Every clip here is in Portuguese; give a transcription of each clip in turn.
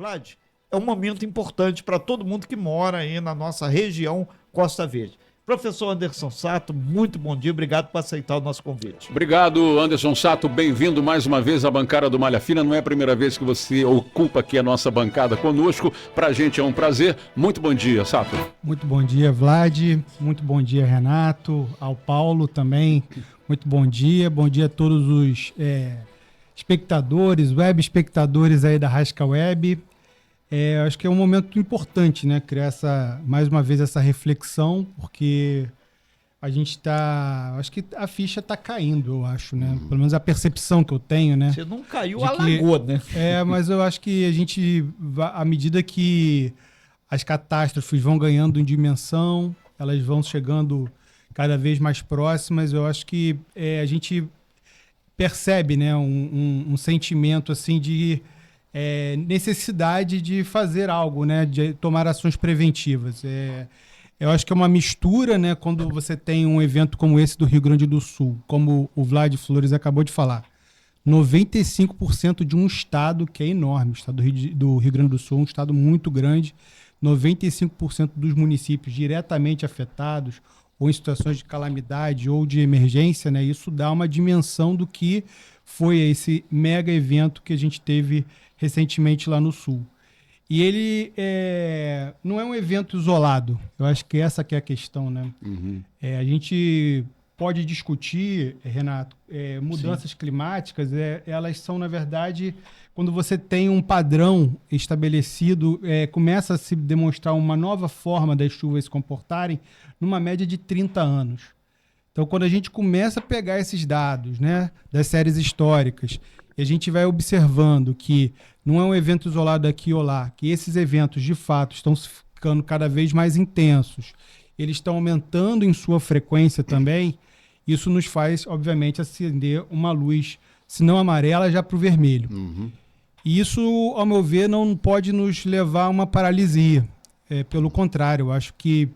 Vlad, é um momento importante para todo mundo que mora aí na nossa região Costa Verde. Professor Anderson Sato, muito bom dia, obrigado por aceitar o nosso convite. Obrigado, Anderson Sato, bem-vindo mais uma vez à bancada do Malha Fina. Não é a primeira vez que você ocupa aqui a nossa bancada conosco, pra gente é um prazer. Muito bom dia, Sato. Muito bom dia, Vlad, muito bom dia, Renato, ao Paulo também, muito bom dia a todos os espectadores, web espectadores aí da Rasca Web. Acho que é um momento importante, né? Criar mais uma vez essa reflexão, porque a gente acho que a ficha está caindo, eu acho, né? Pelo menos a percepção que eu tenho, né? Você não caiu, alagou, né? Mas eu acho que a gente, à medida que as catástrofes vão ganhando em dimensão, elas vão chegando cada vez mais próximas, eu acho que a gente percebe, né? Um sentimento assim de necessidade de fazer algo, né? De tomar ações preventivas. Eu acho que é uma mistura, né? Quando você tem um evento como esse do Rio Grande do Sul, como o Vlad Flores acabou de falar, 95% de um estado que é enorme, o estado do Rio Grande do Sul, um estado muito grande, 95% dos municípios diretamente afetados ou em situações de calamidade ou de emergência, né? Isso dá uma dimensão do que foi esse mega evento que a gente teve recentemente lá no Sul. E ele não é um evento isolado. Eu acho que essa que é a questão, né? Uhum. A gente pode discutir, Renato, mudanças climáticas, elas são, na verdade, quando você tem um padrão estabelecido, começa a se demonstrar uma nova forma das chuvas se comportarem numa média de 30 anos. Então, quando a gente começa a pegar esses dados, né, das séries históricas, e a gente vai observando que não é um evento isolado aqui ou lá, que esses eventos, de fato, estão ficando cada vez mais intensos, eles estão aumentando em sua frequência também, isso nos faz, obviamente, acender uma luz, se não amarela, já para o vermelho. Uhum. E isso, ao meu ver, não pode nos levar a uma paralisia. Pelo contrário, eu acho que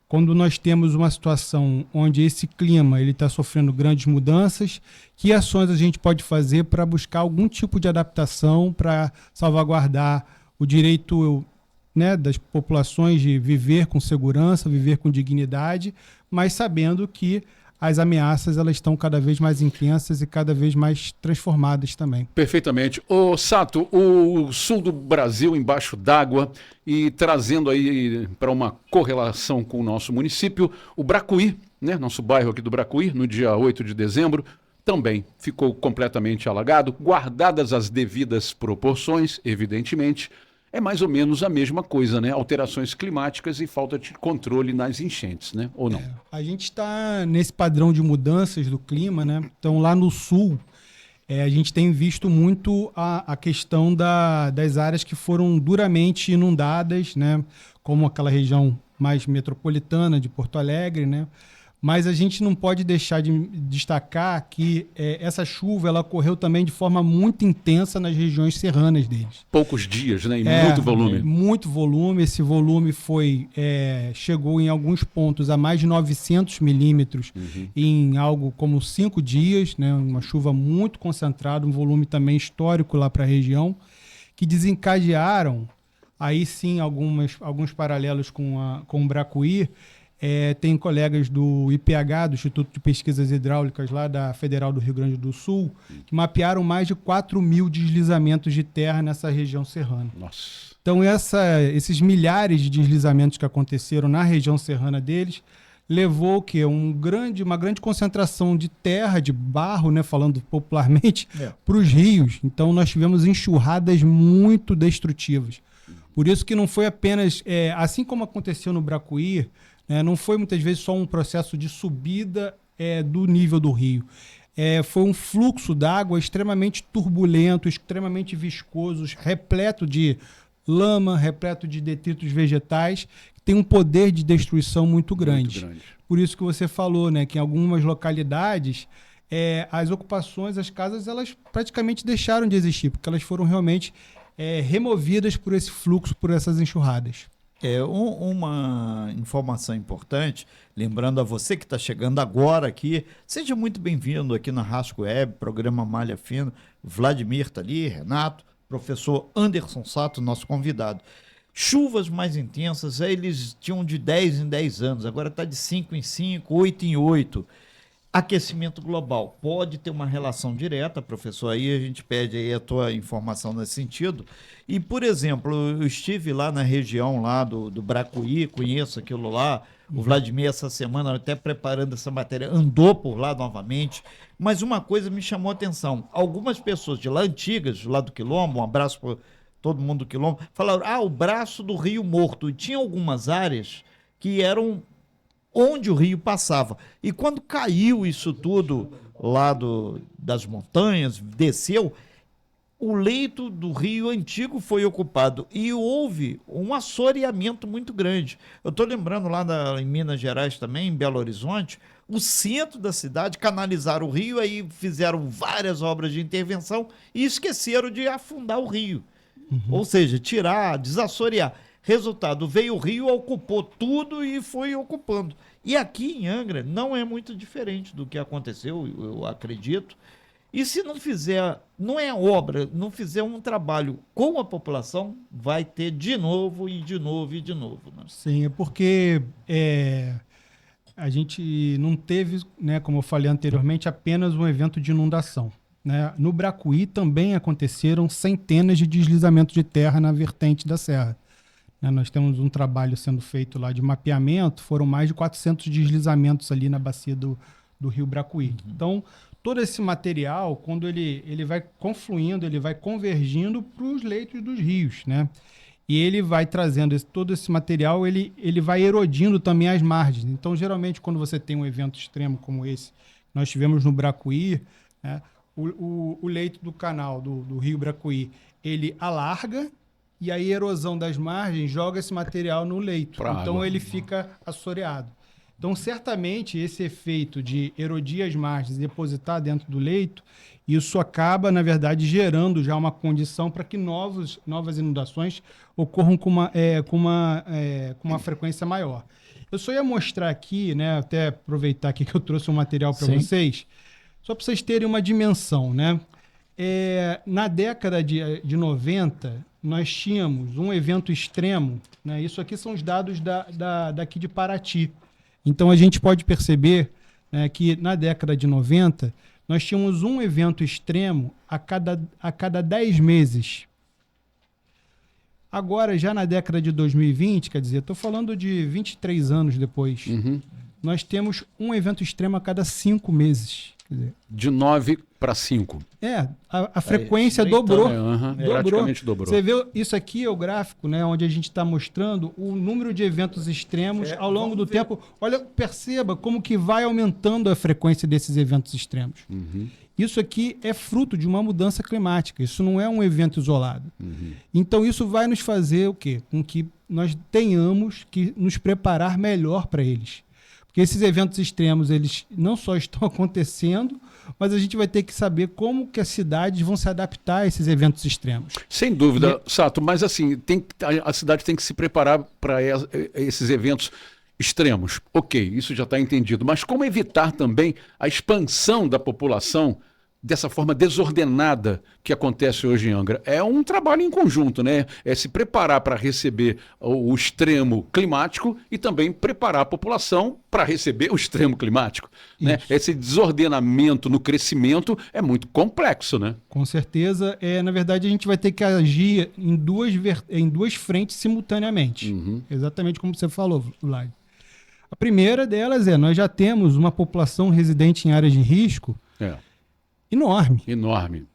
quando nós temos uma situação onde esse clima está sofrendo grandes mudanças, que ações a gente pode fazer para buscar algum tipo de adaptação para salvaguardar o direito, né, das populações de viver com segurança, viver com dignidade, mas sabendo que as ameaças elas estão cada vez mais intensas e cada vez mais transformadas também. Perfeitamente. Ô Sato, o sul do Brasil embaixo d'água e trazendo aí para uma correlação com o nosso município, o Bracuí, né, nosso bairro aqui do Bracuí, no dia 8 de dezembro, também ficou completamente alagado, guardadas as devidas proporções, evidentemente. É mais ou menos a mesma coisa, né? Alterações climáticas e falta de controle nas enchentes, né? Ou não? A gente está nesse padrão de mudanças do clima, né? Então, lá no sul, a gente tem visto muito a questão das áreas que foram duramente inundadas, né? Como aquela região mais metropolitana de Porto Alegre, né? Mas a gente não pode deixar de destacar que essa chuva ela ocorreu também de forma muito intensa nas regiões serranas deles. Poucos dias, né? E muito volume. Muito volume. Esse volume chegou em alguns pontos a mais de 900 milímetros em algo como 5 dias, né? Uma chuva muito concentrada, um volume também histórico lá para a região, que desencadearam, aí sim, alguns paralelos com o Bracuí. Tem colegas do IPH, do Instituto de Pesquisas Hidráulicas lá da Federal do Rio Grande do Sul, que mapearam mais de 4.000 deslizamentos de terra nessa região serrana. Nossa. Então esses milhares de deslizamentos que aconteceram na região serrana deles levou que uma grande concentração de terra, de barro, né, falando popularmente, para os rios. Então nós tivemos enxurradas muito destrutivas. Por isso que não foi apenas, assim como aconteceu no Bracuí, não foi muitas vezes só um processo de subida do nível do rio. Foi um fluxo d'água extremamente turbulento, extremamente viscoso, repleto de lama, repleto de detritos vegetais, que tem um poder de destruição muito grande. Por isso que você falou, né, que em algumas localidades as ocupações, as casas, elas praticamente deixaram de existir, porque elas foram realmente removidas por esse fluxo, por essas enxurradas. Uma informação importante, lembrando a você que está chegando agora aqui, seja muito bem-vindo aqui na Rasca Web, programa Malha Fina. Vladimir está ali, Renato, professor Anderson Sato, nosso convidado. Chuvas mais intensas, eles tinham de 10 em 10 anos, agora está de 5 em 5, 8 em 8. Aquecimento global pode ter uma relação direta, professor, aí a gente pede aí a tua informação nesse sentido. E, por exemplo, eu estive lá na região lá do Bracuí, conheço aquilo lá, o Vladimir essa semana, até preparando essa matéria, andou por lá novamente, mas uma coisa me chamou a atenção, algumas pessoas de lá antigas, lá do Quilombo, um abraço para todo mundo do Quilombo, falaram, o braço do Rio Morto, e tinha algumas áreas que eram onde o rio passava. E quando caiu isso tudo lá das montanhas, desceu, o leito do rio antigo foi ocupado e houve um assoreamento muito grande. Eu estou lembrando lá em Minas Gerais também, em Belo Horizonte, o centro da cidade canalizaram o rio, aí fizeram várias obras de intervenção e esqueceram de afundar o rio. Ou seja, tirar, desassorear. Resultado, veio o rio, ocupou tudo e foi ocupando. E aqui em Angra não é muito diferente do que aconteceu, eu acredito. E se não fizer, não é obra, não fizer um trabalho com a população, vai ter de novo e de novo e de novo. Né? Sim, é porque a gente não teve, né, como eu falei anteriormente, apenas um evento de inundação. Né? No Bracuí também aconteceram centenas de deslizamentos de terra na vertente da serra. Nós temos um trabalho sendo feito lá de mapeamento, foram mais de 400 deslizamentos ali na bacia do rio Bracuí. Então, todo esse material, quando ele vai confluindo, ele vai convergindo para os leitos dos rios, né? E ele vai trazendo todo esse material, ele vai erodindo também as margens. Então, geralmente, quando você tem um evento extremo como esse, nós tivemos no Bracuí, né? O leito do canal do rio Bracuí, ele alarga, e a erosão das margens joga esse material no leito. Então ele fica assoreado. Então, certamente, esse efeito de erodir as margens e depositar dentro do leito, isso acaba, na verdade, gerando já uma condição para que novas inundações ocorram com uma frequência maior. Eu só ia mostrar aqui, né, até aproveitar aqui que eu trouxe um material para vocês, só para vocês terem uma dimensão, né? Na década de 90, nós tínhamos um evento extremo, né? Isso aqui são os dados daqui de Paraty. Então, a gente pode perceber, né, que na década de 90, nós tínhamos um evento extremo a cada 10 meses. Agora, já na década de 2020, quer dizer, estou falando de 23 anos depois, nós temos um evento extremo a cada 5 meses. Quer dizer, de 9 para 5. A frequência dobrou. Praticamente dobrou. Você vê, isso aqui é o gráfico, né, onde a gente está mostrando o número de eventos extremos ao longo do tempo. Olha, perceba como que vai aumentando a frequência desses eventos extremos. Isso aqui é fruto de uma mudança climática. Isso não é um evento isolado. Então, isso vai nos fazer o quê? Com que nós tenhamos que nos preparar melhor para eles. Porque esses eventos extremos, eles não só estão acontecendo, mas a gente vai ter que saber como que as cidades vão se adaptar a esses eventos extremos. Sem dúvida, Sato, mas assim, a cidade tem que se preparar para esses eventos extremos. Ok, isso já está entendido. Mas como evitar também a expansão da população dessa forma desordenada que acontece hoje em Angra? É um trabalho em conjunto, né? É se preparar para receber o extremo climático e também preparar a população para receber o extremo climático, né? Esse desordenamento no crescimento é muito complexo, né? Com certeza. Na verdade, a gente vai ter que agir em duas frentes simultaneamente. Exatamente como você falou, Vlad. A primeira delas nós já temos uma população residente em áreas de risco enorme.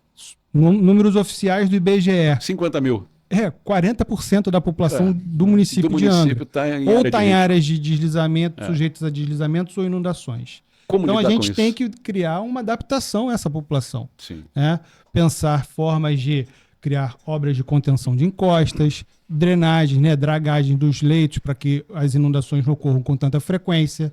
Números oficiais do IBGE. 50 mil. 40% da população do município de Angra. Ou está em áreas de deslizamento, sujeitas a deslizamentos ou inundações. Então a gente tem que criar uma adaptação a essa população. Né? Pensar formas de criar obras de contenção de encostas, drenagem, né, dragagem dos leitos para que as inundações não ocorram com tanta frequência.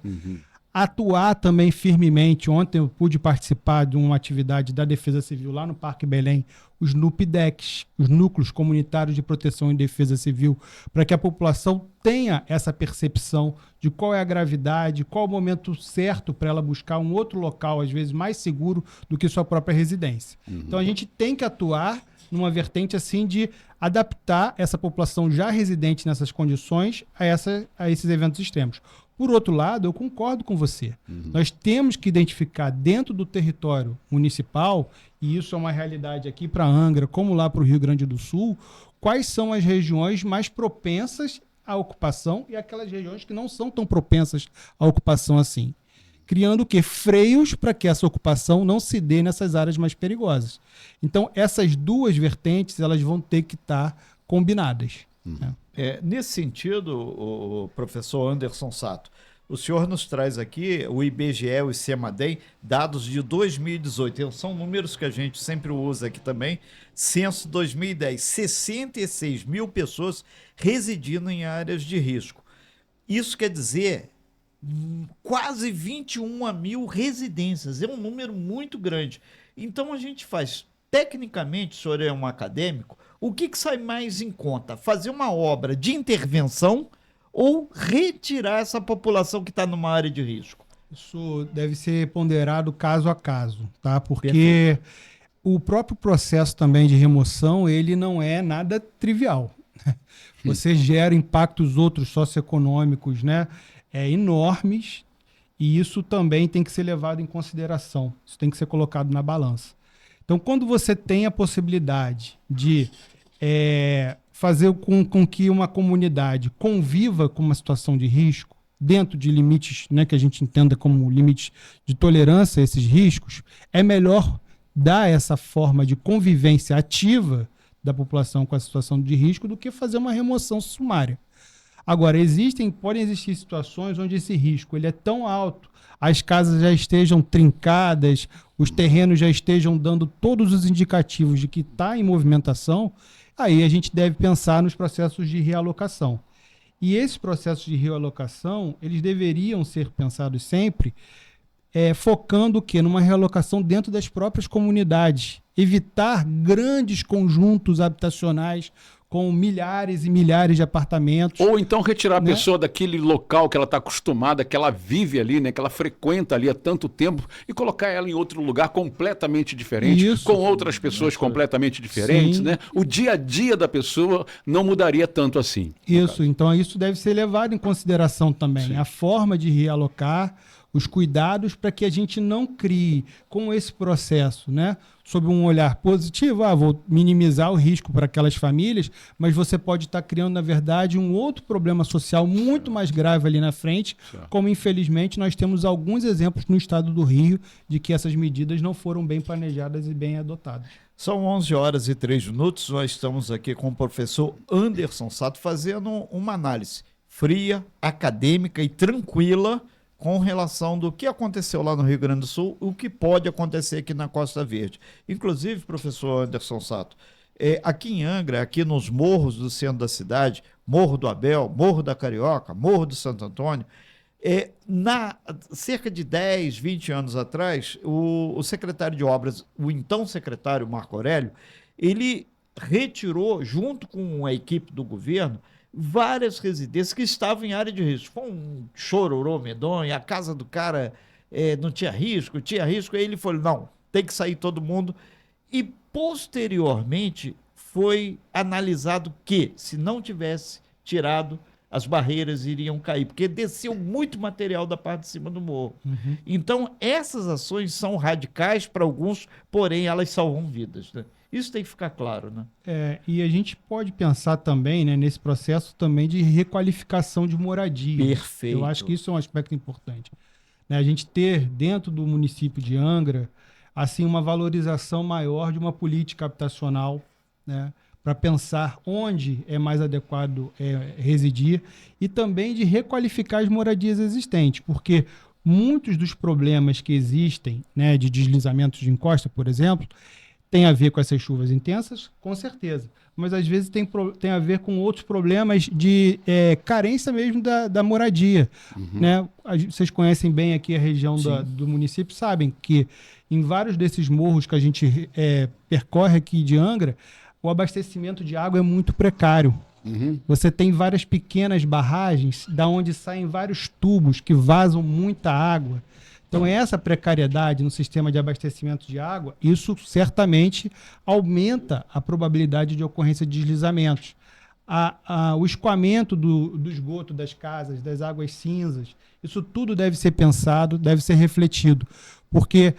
Atuar também firmemente. Ontem eu pude participar de uma atividade da Defesa Civil lá no Parque Belém, os NUPDECs, os Núcleos Comunitários de Proteção e Defesa Civil, para que a população tenha essa percepção de qual é a gravidade, qual o momento certo para ela buscar um outro local, às vezes mais seguro do que sua própria residência. Então a gente tem que atuar, numa vertente assim de adaptar essa população já residente nessas condições a esses eventos extremos. Por outro lado, eu concordo com você. Nós temos que identificar dentro do território municipal, e isso é uma realidade aqui para Angra, como lá para o Rio Grande do Sul, quais são as regiões mais propensas à ocupação e aquelas regiões que não são tão propensas à ocupação assim. Criando o quê? Freios para que essa ocupação não se dê nessas áreas mais perigosas. Então, essas duas vertentes elas vão ter que estar combinadas. Né? Nesse sentido, o professor Anderson Sato, o senhor nos traz aqui o IBGE e o ICEMADEM, dados de 2018. São números que a gente sempre usa aqui também. Censo 2010, 66 mil pessoas residindo em áreas de risco. Isso quer dizer quase 21 mil residências. É um número muito grande. Então a gente faz, tecnicamente, o senhor é um acadêmico, o que sai mais em conta? Fazer uma obra de intervenção ou retirar essa população que está numa área de risco? Isso deve ser ponderado caso a caso, tá? Porque Perfeito. o próprio processo também de remoção, ele não é nada trivial. Você gera impactos outros socioeconômicos, né? Enormes, e isso também tem que ser levado em consideração. Isso tem que ser colocado na balança. Então, quando você tem a possibilidade de fazer com que uma comunidade conviva com uma situação de risco, dentro de limites, né, que a gente entenda como limites de tolerância a esses riscos, é melhor dar essa forma de convivência ativa da população com a situação de risco do que fazer uma remoção sumária. Agora, podem existir situações onde esse risco ele é tão alto, as casas já estejam trincadas, os terrenos já estejam dando todos os indicativos de que está em movimentação, aí a gente deve pensar nos processos de realocação. E esses processos de realocação, eles deveriam ser pensados sempre focando o quê? Numa realocação dentro das próprias comunidades. Evitar grandes conjuntos habitacionais com milhares e milhares de apartamentos. Ou então retirar a pessoa daquele local que ela está acostumada, que ela vive ali, né, que ela frequenta ali há tanto tempo, e colocar ela em outro lugar completamente diferente, com outras pessoas completamente diferentes. Né? O dia a dia da pessoa não mudaria tanto assim. Isso, então isso deve ser levado em consideração também. Sim. A forma de realocar, os cuidados para que a gente não crie com esse processo, né, sob um olhar positivo, vou minimizar o risco para aquelas famílias, mas você pode estar criando, na verdade, um outro problema social muito mais grave ali na frente, como infelizmente nós temos alguns exemplos no estado do Rio de que essas medidas não foram bem planejadas e bem adotadas. São 11h03, nós estamos aqui com o professor Anderson Sato fazendo uma análise fria, acadêmica e tranquila com relação do que aconteceu lá no Rio Grande do Sul, o que pode acontecer aqui na Costa Verde. Inclusive, professor Anderson Sato, aqui em Angra, aqui nos morros do centro da cidade, Morro do Abel, Morro da Carioca, Morro do Santo Antônio, cerca de 10, 20 anos atrás, o secretário de obras, o então secretário Marco Aurélio, ele retirou, junto com a equipe do governo, várias residências que estavam em área de risco. Foi um chororô medonho, a casa do cara não tinha risco, aí ele falou, não, tem que sair todo mundo. E posteriormente foi analisado que, se não tivesse tirado, as barreiras iriam cair, porque desceu muito material da parte de cima do morro. Uhum. Então, essas ações são radicais para alguns, porém elas salvam vidas, né? Isso tem que ficar claro, né? E a gente pode pensar também, né, nesse processo também de requalificação de moradia. Perfeito. Eu acho que isso é um aspecto importante. Né, a gente ter dentro do município de Angra, assim, uma valorização maior de uma política habitacional, né, para pensar onde é mais adequado residir e também de requalificar as moradias existentes, porque muitos dos problemas que existem, né, de deslizamentos de encosta, por exemplo, tem a ver com essas chuvas intensas, com certeza. Mas, às vezes, tem a ver com outros problemas de carência mesmo da moradia. Uhum. Né? Vocês conhecem bem aqui a região do município, sabem que em vários desses morros que a gente percorre aqui de Angra, o abastecimento de água é muito precário. Uhum. Você tem várias pequenas barragens da onde saem vários tubos que vazam muita água. Então, essa precariedade no sistema de abastecimento de água, isso certamente aumenta a probabilidade de ocorrência de deslizamentos. O escoamento do esgoto das casas, das águas cinzas, isso tudo deve ser pensado, deve ser refletido, porque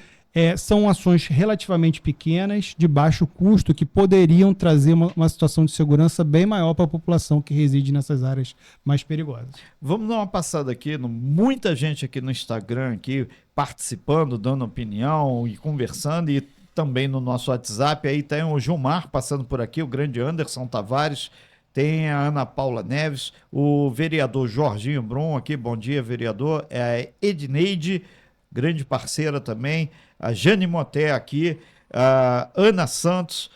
são ações relativamente pequenas, de baixo custo, que poderiam trazer uma situação de segurança bem maior para a população que reside nessas áreas mais perigosas. Vamos dar uma passada aqui, muita gente aqui no Instagram, aqui, participando, dando opinião e conversando, e também no nosso WhatsApp. Aí tem o Gilmar passando por aqui, o grande Anderson Tavares, tem a Ana Paula Neves, o vereador Jorginho Brum aqui, bom dia, vereador, a Edneide, grande parceira também, a Jane Moté aqui, a Ana Santos,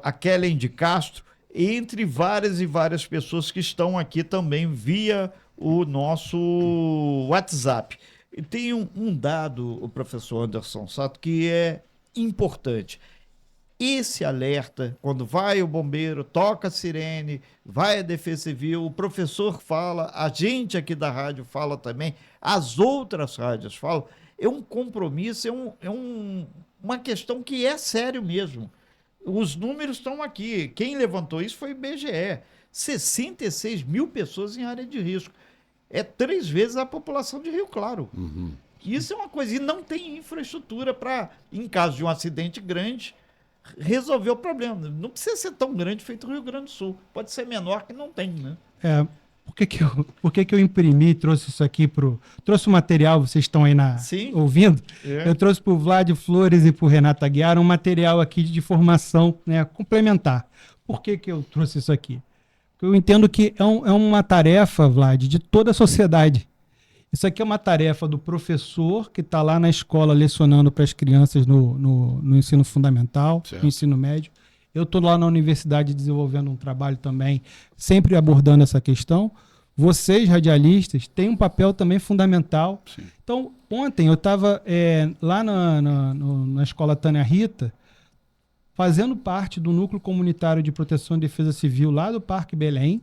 a Kellen de Castro, entre várias e várias pessoas que estão aqui também via o nosso WhatsApp. E tem um dado, o professor Anderson Sato, que é importante. Esse alerta, quando vai o bombeiro, toca a sirene, vai a Defesa Civil, o professor fala, a gente aqui da rádio fala também, as outras rádios falam, é um compromisso, uma questão que é sério mesmo. Os números estão aqui. Quem levantou isso foi o IBGE. 66 mil pessoas em área de risco. É 3 vezes a população de Rio Claro. Uhum. Isso é uma coisa. E não tem infraestrutura para, em caso de um acidente grande, resolver o problema. Não precisa ser tão grande feito o Rio Grande do Sul. Pode ser menor, que não tem, né? Por que eu imprimi e trouxe isso aqui trouxe o material, vocês estão aí ouvindo? Eu trouxe para o Vlad Flores e para o Renato Aguiar um material aqui de formação, né, complementar. Por que eu trouxe isso aqui? Porque eu entendo que é uma tarefa, Vlad, de toda a sociedade. Isso aqui é uma tarefa do professor que está lá na escola lecionando para as crianças no ensino fundamental, no ensino médio. Eu estou lá na universidade desenvolvendo um trabalho também, sempre abordando essa questão. Vocês, radialistas, têm um papel também fundamental. Sim. Então, ontem eu estava lá na escola Tânia Rita, fazendo parte do Núcleo Comunitário de Proteção e Defesa Civil lá do Parque Belém,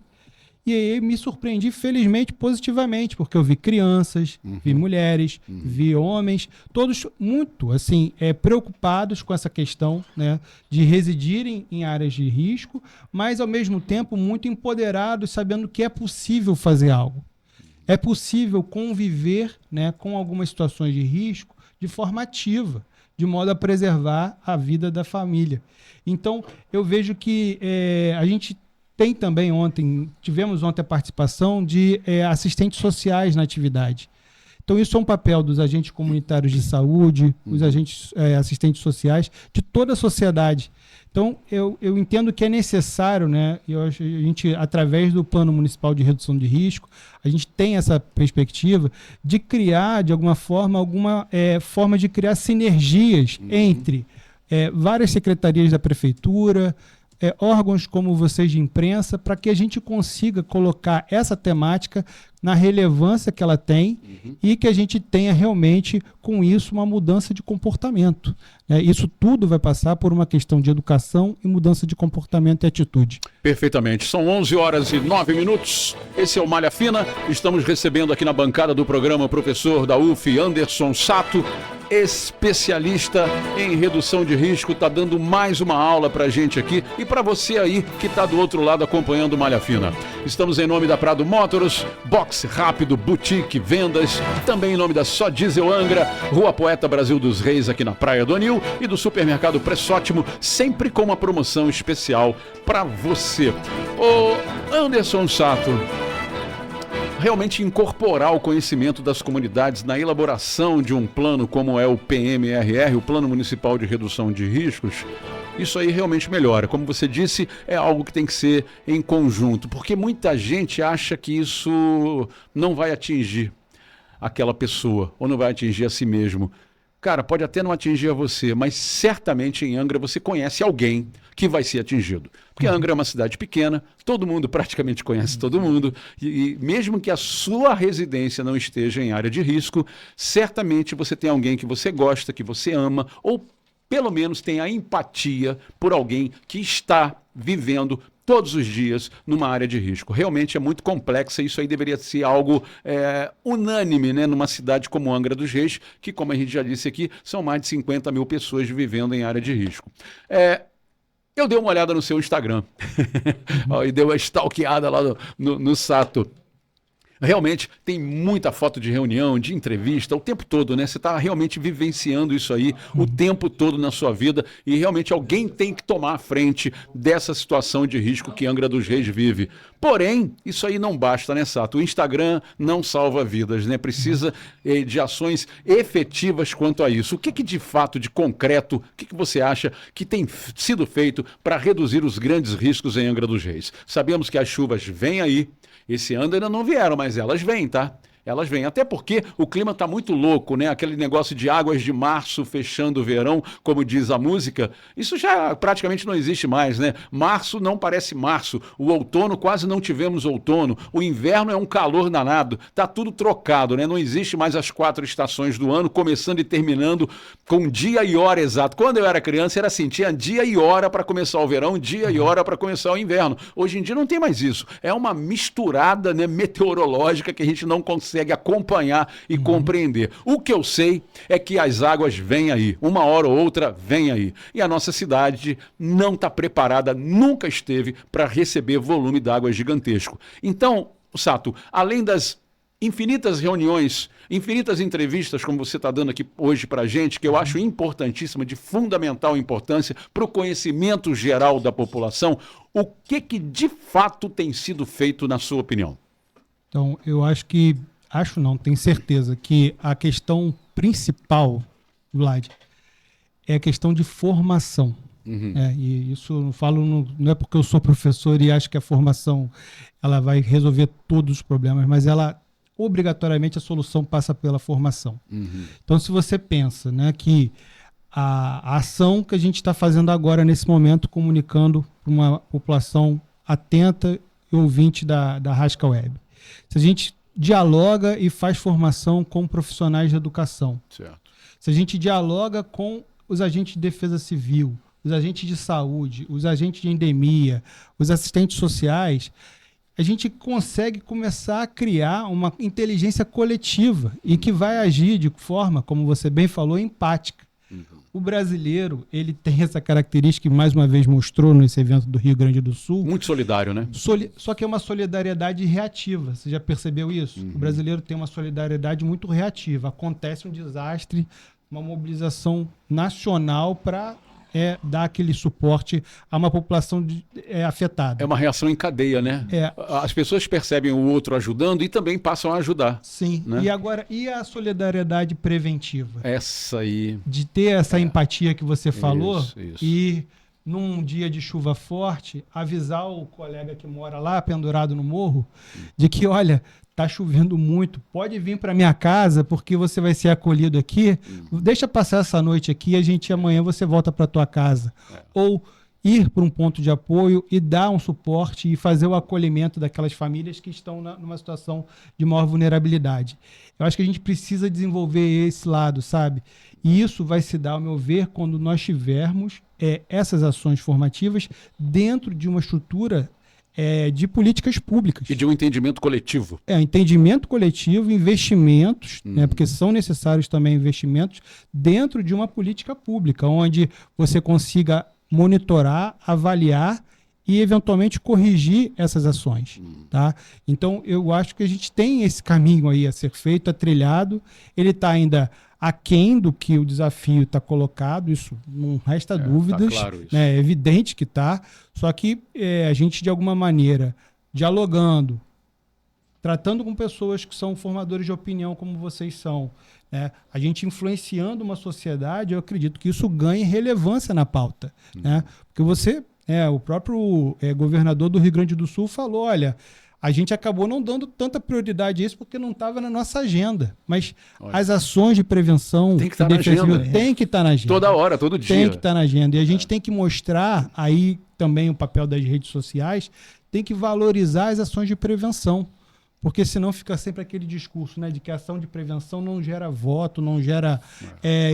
e aí me surpreendi, felizmente, positivamente, porque eu vi crianças, vi mulheres, vi homens, todos muito assim, preocupados com essa questão, né, de residirem em áreas de risco, mas, ao mesmo tempo, muito empoderados, sabendo que é possível fazer algo. É possível conviver, né, com algumas situações de risco de forma ativa, de modo a preservar a vida da família. Então, eu vejo que a gente tem também tivemos ontem a participação de assistentes sociais na atividade. Então, isso é um papel dos agentes comunitários de saúde, os agentes assistentes sociais, de toda a sociedade. Então, eu entendo que é necessário, né, a gente, através do Plano Municipal de Redução de Risco, a gente tem essa perspectiva de criar, de alguma forma, forma de criar sinergias entre várias secretarias da prefeitura, órgãos como vocês de imprensa, para que a gente consiga colocar essa temática na relevância que ela tem e que a gente tenha realmente, com isso, uma mudança de comportamento. Isso tudo vai passar por uma questão de educação e mudança de comportamento e atitude. Perfeitamente. São 11h09. Esse é o Malha Fina. Estamos recebendo aqui na bancada do programa o professor da UF, Anderson Sato, especialista em redução de risco, está dando mais uma aula para a gente aqui e para você aí que está do outro lado acompanhando o Malha Fina. Estamos em nome da Prado Motors, Boxe Rápido, Boutique, Vendas, também em nome da Só Diesel Angra, Rua Poeta Brasil dos Reis aqui na Praia do Anil e do Supermercado Preço Ótimo, sempre com uma promoção especial para você. Ô Anderson Sato, realmente incorporar o conhecimento das comunidades na elaboração de um plano como é o PMRR, o Plano Municipal de Redução de Riscos, isso aí realmente melhora. Como você disse, é algo que tem que ser em conjunto, porque muita gente acha que isso não vai atingir aquela pessoa, ou não vai atingir a si mesmo. Cara, pode até não atingir a você, mas certamente em Angra você conhece alguém que vai ser atingido. Porque Angra é uma cidade pequena, todo mundo praticamente conhece todo mundo, e mesmo que a sua residência não esteja em área de risco, certamente você tem alguém que você gosta, que você ama, ou pelo menos tem a empatia por alguém que está vivendo todos os dias numa área de risco. Realmente é muito complexa, isso aí deveria ser algo unânime, né, numa cidade como Angra dos Reis, que, como a gente já disse aqui, são mais de 50 mil pessoas vivendo em área de risco. Eu dei uma olhada no seu Instagram e dei uma stalkeada lá no Sato. Realmente tem muita foto de reunião, de entrevista, o tempo todo, né? Você está realmente vivenciando isso aí o tempo todo na sua vida e realmente alguém tem que tomar a frente dessa situação de risco que Angra dos Reis vive. Porém, isso aí não basta, né, Sato? O Instagram não salva vidas, né? Precisa de ações efetivas quanto a isso. O que de fato, de concreto, o que você acha que tem sido feito para reduzir os grandes riscos em Angra dos Reis? Sabemos que as chuvas vêm aí. Esse ano ainda não vieram, mas elas vêm, tá? Elas vêm. Até porque o clima está muito louco, né? Aquele negócio de águas de março fechando o verão, como diz a música, isso já praticamente não existe mais, né? Março não parece março. O outono, quase não tivemos outono. O inverno é um calor danado. Tá tudo trocado, né? Não existe mais as 4 estações do ano, começando e terminando com dia e hora exato. Quando eu era criança, era assim, tinha dia e hora para começar o verão, dia e hora para começar o inverno. Hoje em dia não tem mais isso. É uma misturada, né, meteorológica que a gente não consegue acompanhar e compreender. O que eu sei é que as águas vêm aí, uma hora ou outra vem aí. E a nossa cidade não está preparada, nunca esteve para receber volume d'água gigantesco. Então, Sato, além das infinitas reuniões, infinitas entrevistas, como você está dando aqui hoje para a gente, que eu acho importantíssima, de fundamental importância para o conhecimento geral da população, o que de fato tem sido feito na sua opinião? Então, eu tenho certeza que a questão principal, Vlad, é a questão de formação. E isso eu falo, não é porque eu sou professor e acho que a formação ela vai resolver todos os problemas, mas obrigatoriamente a solução passa pela formação. Então, se você pensa, né, que a ação que a gente está fazendo agora, nesse momento, comunicando para uma população atenta e ouvinte da Rasca Web, se a gente dialoga e faz formação com profissionais de educação, certo. Se a gente dialoga com os agentes de defesa civil, os agentes de saúde, os agentes de endemia, os assistentes sociais, a gente consegue começar a criar uma inteligência coletiva e que vai agir de forma, como você bem falou, empática. O brasileiro, ele tem essa característica que mais uma vez mostrou nesse evento do Rio Grande do Sul. Muito solidário, né? Só que é uma solidariedade reativa. Você já percebeu isso? O brasileiro tem uma solidariedade muito reativa. Acontece um desastre, uma mobilização nacional para dar aquele suporte a uma população afetada. É uma reação em cadeia, né? As pessoas percebem o outro ajudando e também passam a ajudar. Sim. Né? E agora, e a solidariedade preventiva? Essa aí. De ter essa empatia que você falou isso. E num dia de chuva forte, avisar o colega que mora lá, pendurado no morro, de que, olha, tá chovendo muito, pode vir para minha casa porque você vai ser acolhido aqui, deixa passar essa noite aqui e amanhã você volta para tua casa. Ou ir para um ponto de apoio e dar um suporte e fazer o acolhimento daquelas famílias que estão numa situação de maior vulnerabilidade. Eu acho que a gente precisa desenvolver esse lado, sabe? E isso vai se dar, ao meu ver, quando nós tivermos essas ações formativas dentro de uma estrutura de políticas públicas. E de um entendimento coletivo. Entendimento coletivo, investimentos, né, porque são necessários também investimentos dentro de uma política pública, onde você consiga monitorar, avaliar e, eventualmente, corrigir essas ações. Tá? Então, eu acho que a gente tem esse caminho aí a ser feito, a trilhado. Ele está ainda aquém do que o desafio está colocado, isso não resta dúvidas, tá claro isso. Né? É evidente que está, só que a gente, de alguma maneira, dialogando, tratando com pessoas que são formadores de opinião como vocês são, né? A gente influenciando uma sociedade, eu acredito que isso ganhe relevância na pauta. Né? Porque o próprio governador do Rio Grande do Sul falou, olha, a gente acabou não dando tanta prioridade a isso porque não estava na nossa agenda. Mas as ações de prevenção tem que estar na agenda. Tem que estar na agenda. Toda hora, todo dia. Tem que estar na agenda. E a gente tem que mostrar aí também o papel das redes sociais, tem que valorizar as ações de prevenção. Porque senão fica sempre aquele discurso, né, de que a ação de prevenção não gera voto, não gera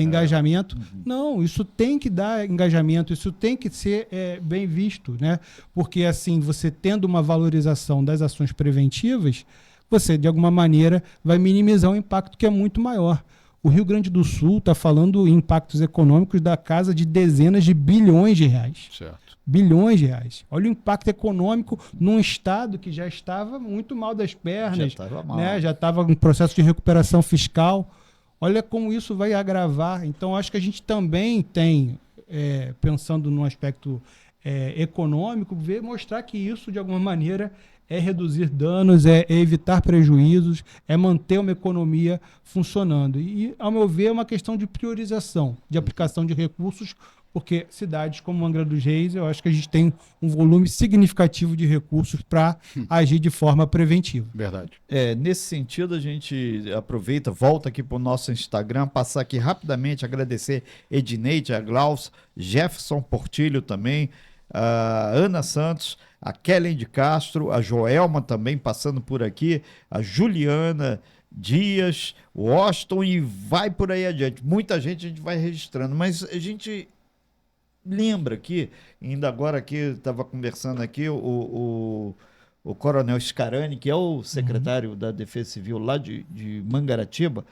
engajamento. Não, isso tem que dar engajamento, isso tem que ser bem visto, né? Porque assim, você tendo uma valorização das ações preventivas, você de alguma maneira vai minimizar um impacto que é muito maior. O Rio Grande do Sul está falando em impactos econômicos da casa de dezenas de bilhões de reais. Certo. Bilhões de reais. Olha o impacto econômico num estado que já estava muito mal das pernas, já estava em processo de recuperação fiscal. Olha como isso vai agravar. Então, acho que a gente também tem, pensando no aspecto econômico, mostrar que isso, de alguma maneira, é reduzir danos, é evitar prejuízos, é manter uma economia funcionando. E, ao meu ver, é uma questão de priorização, de aplicação de recursos, porque cidades como Angra dos Reis, eu acho que a gente tem um volume significativo de recursos para agir de forma preventiva. Verdade. Nesse sentido, a gente aproveita, volta aqui para o nosso Instagram, passar aqui rapidamente, agradecer Edneide, a Glaus, Jefferson Portilho também, a Ana Santos, a Kellen de Castro, a Joelma também passando por aqui, a Juliana Dias, o Washington, e vai por aí adiante. Muita gente a gente vai registrando, mas a gente lembra que, ainda agora aqui, estava conversando aqui, o Coronel Scarani, que é o secretário da Defesa Civil lá de Mangaratiba,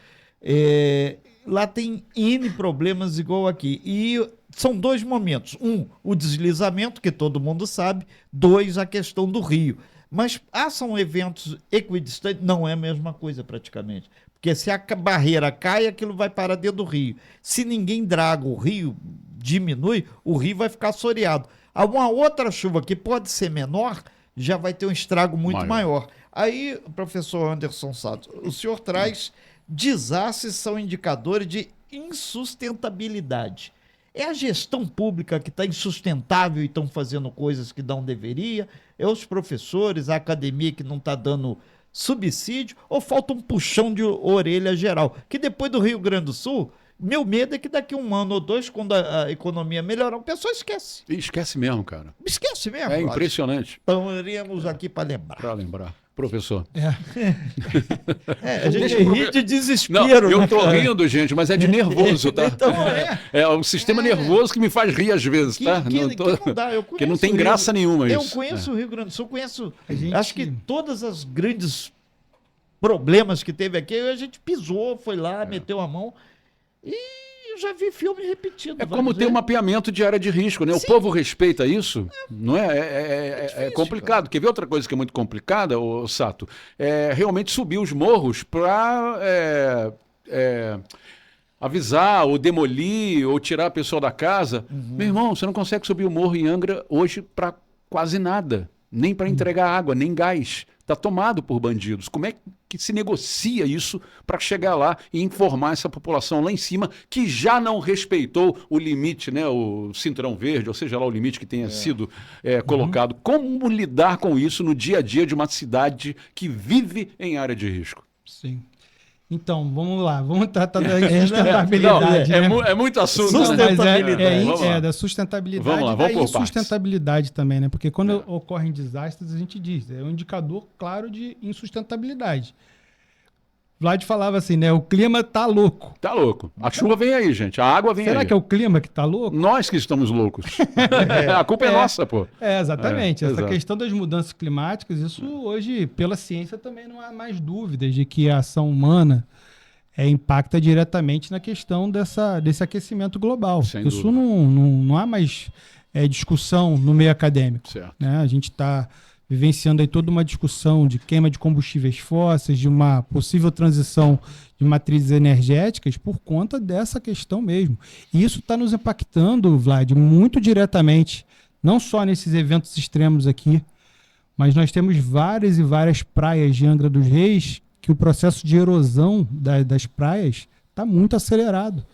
lá tem N problemas igual aqui. E são dois momentos. Um, o deslizamento, que todo mundo sabe. Dois, a questão do rio. Mas são eventos equidistantes, não é a mesma coisa praticamente. Porque se a barreira cai, aquilo vai parar dentro do rio. Se ninguém draga o rio, diminui, o rio vai ficar assoreado. Uma outra chuva que pode ser menor, já vai ter um estrago muito maior. Aí, professor Anderson Santos, o senhor traz desastres são indicadores de insustentabilidade. É a gestão pública que está insustentável e estão fazendo coisas que não deveria? É os professores, a academia que não está dando subsídio? Ou falta um puxão de orelha geral? Que depois do Rio Grande do Sul, meu medo é que daqui a 1 ano ou 2, quando a economia melhorar, o pessoal esquece. Esquece mesmo, cara. Esquece mesmo. É impressionante. Então, iremos aqui para lembrar. Para lembrar. Professor. A gente ri de desespero. Não, eu tô rindo, gente, mas é de nervoso, tá? Então, é o sistema nervoso que me faz rir às vezes, tá? Que não tem graça nenhuma isso. Eu conheço o Rio Grande do Sul, acho que todas as grandes problemas que teve aqui, a gente pisou, foi lá, meteu a mão e eu já vi filme repetido. É como ter um mapeamento de área de risco, né? Sim. O povo respeita isso, não é? É complicado. Cara. Quer ver outra coisa que é muito complicada, Sato? É realmente subir os morros para avisar, ou demolir, ou tirar a pessoa da casa. Meu irmão, você não consegue subir o morro em Angra hoje para quase nada. Nem para entregar água, nem gás. Está tomado por bandidos. Como é que se negocia isso para chegar lá e informar essa população lá em cima que já não respeitou o limite, né, o cinturão verde, ou seja lá o limite que tenha sido colocado? Como lidar com isso no dia a dia de uma cidade que vive em área de risco? Sim. Então, vamos lá, vamos tratar da sustentabilidade. É muito assunto. Sustentabilidade. Da sustentabilidade. Vamos lá, vamos por insustentabilidade também, né? Porque quando ocorrem desastres, a gente diz, é um indicador claro de insustentabilidade. Vlad falava assim, né? O clima tá louco. Tá louco. A chuva vem aí, gente. A água vem aí. Será que é o clima que tá louco? Nós que estamos loucos. A culpa é nossa, pô. Exatamente. Essa questão das mudanças climáticas, isso hoje, pela ciência, também não há mais dúvidas de que a ação humana impacta diretamente na questão desse aquecimento global. Sem isso dúvida. Não há mais discussão no meio acadêmico. Certo. Né? A gente está vivenciando aí toda uma discussão de queima de combustíveis fósseis, de uma possível transição de matrizes energéticas por conta dessa questão mesmo. E isso está nos impactando, Vlad, muito diretamente, não só nesses eventos extremos aqui, mas nós temos várias e várias praias de Angra dos Reis que o processo de erosão das praias está muito acelerado.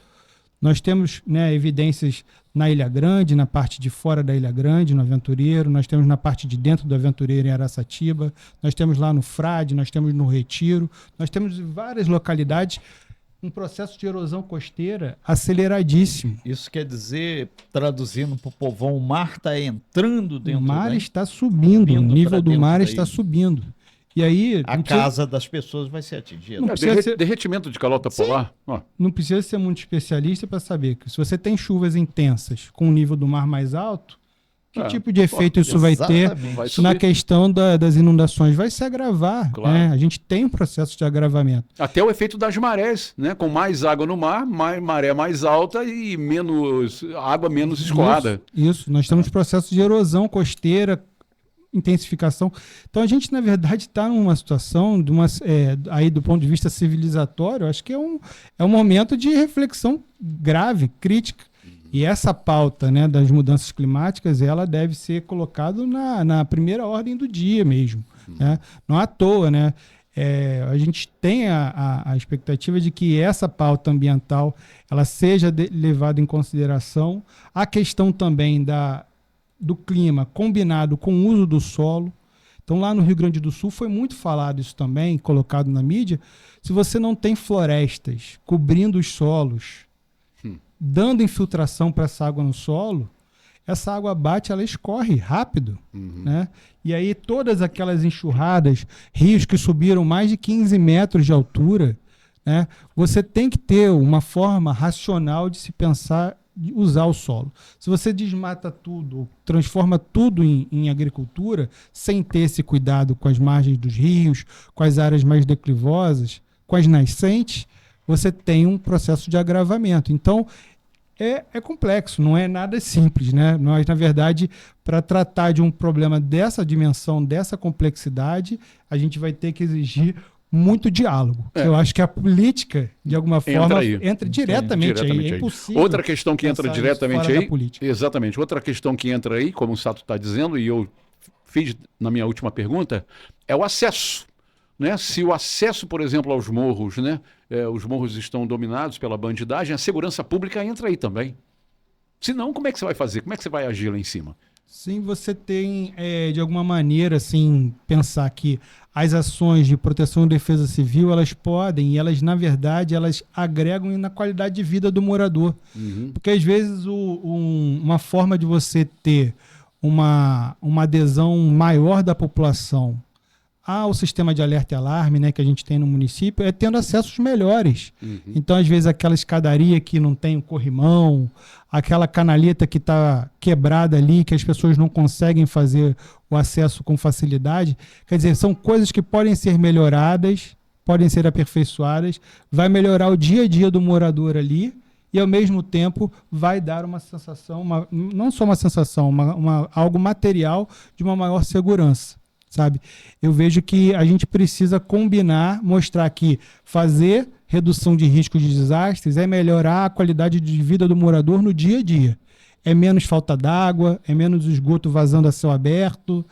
Nós temos, né, evidências na Ilha Grande, na parte de fora da Ilha Grande, no Aventureiro, nós temos na parte de dentro do Aventureiro, em Araçatiba, nós temos lá no Frade, nós temos no Retiro, nós temos em várias localidades um processo de erosão costeira aceleradíssimo. Isso quer dizer, traduzindo para o povão, o mar está entrando dentro. O mar está subindo, o nível do mar está subindo. E aí... A casa das pessoas vai ser atingida. Não precisa ser- Derretimento de calota polar. Ó, Não precisa ser muito especialista para saber que se você tem chuvas intensas com o nível do mar mais alto, que tipo de efeito isso vai ter Exatamente. vai na subir. questão das inundações? Vai se agravar. Claro. Né? A gente tem um processo de agravamento. Até o efeito das marés, né? Com mais água no mar, maré mais alta e menos água menos escoada. Isso. Nós temos processos de erosão costeira, intensificação. Então a gente, na verdade, está numa situação, aí do ponto de vista civilizatório, acho que é um momento de reflexão grave, crítica. E essa pauta, né, das mudanças climáticas, ela deve ser colocada na primeira ordem do dia mesmo. Né? Não à toa, né? A gente tem a expectativa de que essa pauta ambiental ela seja levada em consideração. A questão também do clima combinado com o uso do solo. Então, lá no Rio Grande do Sul foi muito falado isso também, colocado na mídia. Se você não tem florestas cobrindo os solos, dando infiltração para essa água no solo, essa água bate, ela escorre rápido. Né? E aí todas aquelas enxurradas, rios que subiram mais de 15 metros de altura, né? Você tem que ter uma forma racional de se pensar, de usar o solo. Se você desmata tudo, transforma tudo em agricultura, sem ter esse cuidado com as margens dos rios, com as áreas mais declivosas, com as nascentes, você tem um processo de agravamento. Então, é complexo, não é nada simples, né? Nós, na verdade, para tratar de um problema dessa dimensão, dessa complexidade, a gente vai ter que exigir muito diálogo. Eu acho que a política, de alguma forma, entra diretamente aí. É impossível. Outra questão que entra pensar diretamente fora da aí. política. Exatamente. Outra questão que entra aí, como o Sato está dizendo, e eu fiz na minha última pergunta, é o acesso. Né? Se o acesso, por exemplo, aos morros, né? Os morros estão dominados pela bandidagem, a segurança pública entra aí também. Se não, como é que você vai fazer? Como é que você vai agir lá em cima? Sim, você tem, de alguma maneira, assim, pensar que as ações de proteção e defesa civil, elas podem, e elas, na verdade, elas agregam na qualidade de vida do morador. Porque, às vezes, uma forma de você ter uma adesão maior da população ao sistema de alerta e alarme, né, que a gente tem no município, é tendo acessos melhores. Então, às vezes, aquela escadaria que não tem o corrimão, aquela canaleta que está quebrada ali, que as pessoas não conseguem fazer o acesso com facilidade. Quer dizer, são coisas que podem ser melhoradas, podem ser aperfeiçoadas, vai melhorar o dia a dia do morador ali e, ao mesmo tempo, vai dar uma sensação, não só uma sensação, algo material de uma maior segurança. Sabe? Eu vejo que a gente precisa combinar, mostrar que fazer redução de riscos de desastres é melhorar a qualidade de vida do morador no dia a dia. É menos falta d'água, é menos esgoto vazando a céu aberto,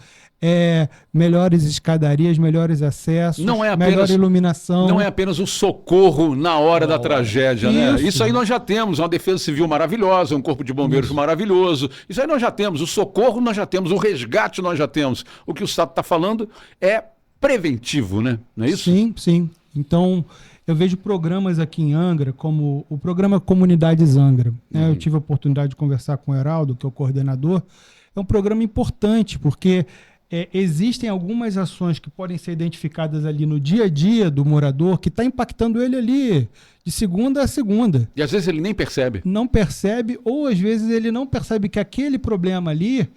é melhores escadarias, melhores acessos, melhor iluminação. Não é apenas o socorro na hora da tragédia, né? Isso aí nós já temos, uma defesa civil maravilhosa, um corpo de bombeiros maravilhoso. Isso aí nós já temos, o socorro nós já temos, o resgate nós já temos. O que o Sato está falando é preventivo, né? Não é isso? Sim, sim. Então, eu vejo programas aqui em Angra, como o programa Comunidades Angra. Né? Eu tive a oportunidade de conversar com o Heraldo, que é o coordenador. É um programa importante, porque existem algumas ações que podem ser identificadas ali no dia a dia do morador que está impactando ele ali de segunda a segunda. E às vezes ele nem percebe. Não percebe, ou às vezes ele não percebe que aquele problema ali